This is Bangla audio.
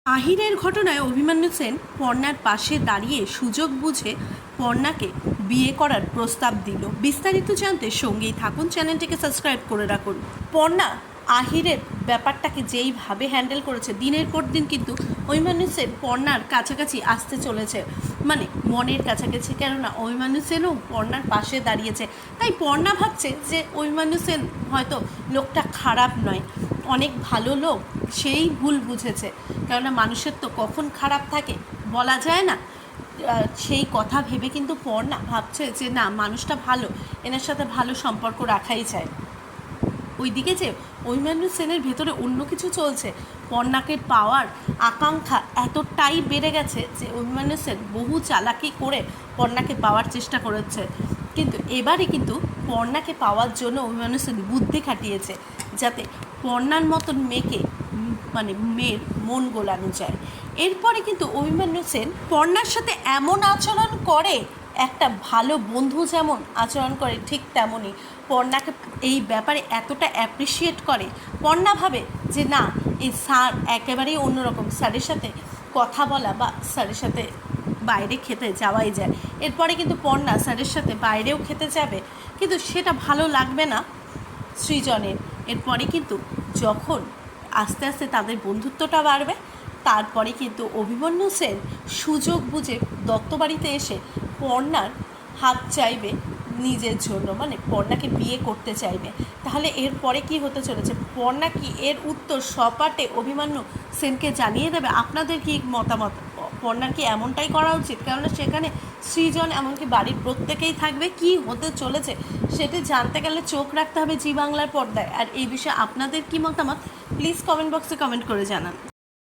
আহিরের ঘটনায় অভিমন্যু সেন পর্ণার পাশে দাঁড়িয়ে সুযোগ বুঝে পর্ণাকে বিয়ে করার প্রস্তাব দিল। বিস্তারিত জানতে সঙ্গেই থাকুন, চ্যানেলটিকে সাবস্ক্রাইব করে রাখুন। পর্ণা আহিরের ব্যাপারটাকে যেইভাবে হ্যান্ডেল করেছে, দিনের পর দিন কিন্তু অভিমন্যু সেন পর্ণার কাছাকাছি আসতে চলেছে, মানে মনের কাছাকাছি। কেননা অভিমন্যু সেনও পর্ণার পাশে দাঁড়িয়েছে, তাই পর্ণা ভাবছে যে অভিমন্যু সেন হয়তো লোকটা খারাপ নয়, অনেক ভালো লোক, সেই ভুল বুঝেছে। কেননা মানুষের তো কখন খারাপ থাকে বলা যায় না। সেই কথা ভেবে কিন্তু পর্ণা ভাবছে যে না, মানুষটা ভালো, এনার সাথে ভালো সম্পর্ক রাখাই চায়। ওইদিকে যে অভিমন্যু সেনের ভেতরে অন্য কিছু চলছে, পর্ণাকে পাওয়ার আকাঙ্ক্ষা এতটাই বেড়ে গেছে যে অভিমন্যু সেন বহু চালাকি করে পর্ণাকে পাওয়ার চেষ্টা করেছে। কিন্তু এবারে কিন্তু পর্ণাকে পাওয়ার জন্য অভিমন্যু সেন বুদ্ধি খাটিয়েছে, যাতে পর্ণার মতন মেয়েকে, মানে মেয়ের মন গোলানো যায়। এরপরে কিন্তু অভিমন্যু সেন পর্ণার সাথে এমন আচরণ করে, একটা ভালো বন্ধু যেমন আচরণ করে ঠিক তেমনই পর্ণাকে এই ব্যাপারে এতটা অ্যাপ্রিসিয়েট করে। পর্ণা ভাবে যে না, এই স্যার একেবারেই অন্যরকম, স্যারের সাথে কথা বলা বা স্যারের সাথে বাইরে খেতে যাওয়াই যায়। এরপরে কিন্তু পর্ণা স্যারের সাথে বাইরেও খেতে যাবে, কিন্তু সেটা ভালো লাগবে না সৃজনের। এরপরে কিন্তু যখন আস্তে আস্তে তাদের বন্ধুত্বটা বাড়বে, তারপরে কিন্তু অভিমন্যু সেন সুযোগ বুঝে দত্তবাড়িতে এসে পর্ণার হাত চাইবে নিজের জন্য, মানে পর্ণাকে বিয়ে করতে চাইবে। তাহলে এরপরে কি হতে চলেছে, পর্ণা কি এর উত্তর সপাটে অভিমন্যু সেনকে জানিয়ে দেবে? আপনাদের কি মতামত? পর্ণার কি এমনটাই করা উচিত? কেননা সেখানে সৃজন এমনকি বাড়ির প্রত্যেকেই থাকবে। কি হতে চলেছে সেটি জানতে গেলে চোখ রাখতে হবে জি বাংলার পর্দায়। আর এই বিষয়ে আপনাদের কি মতামত, প্লিজ কমেন্ট বক্সে কমেন্ট করে জানান।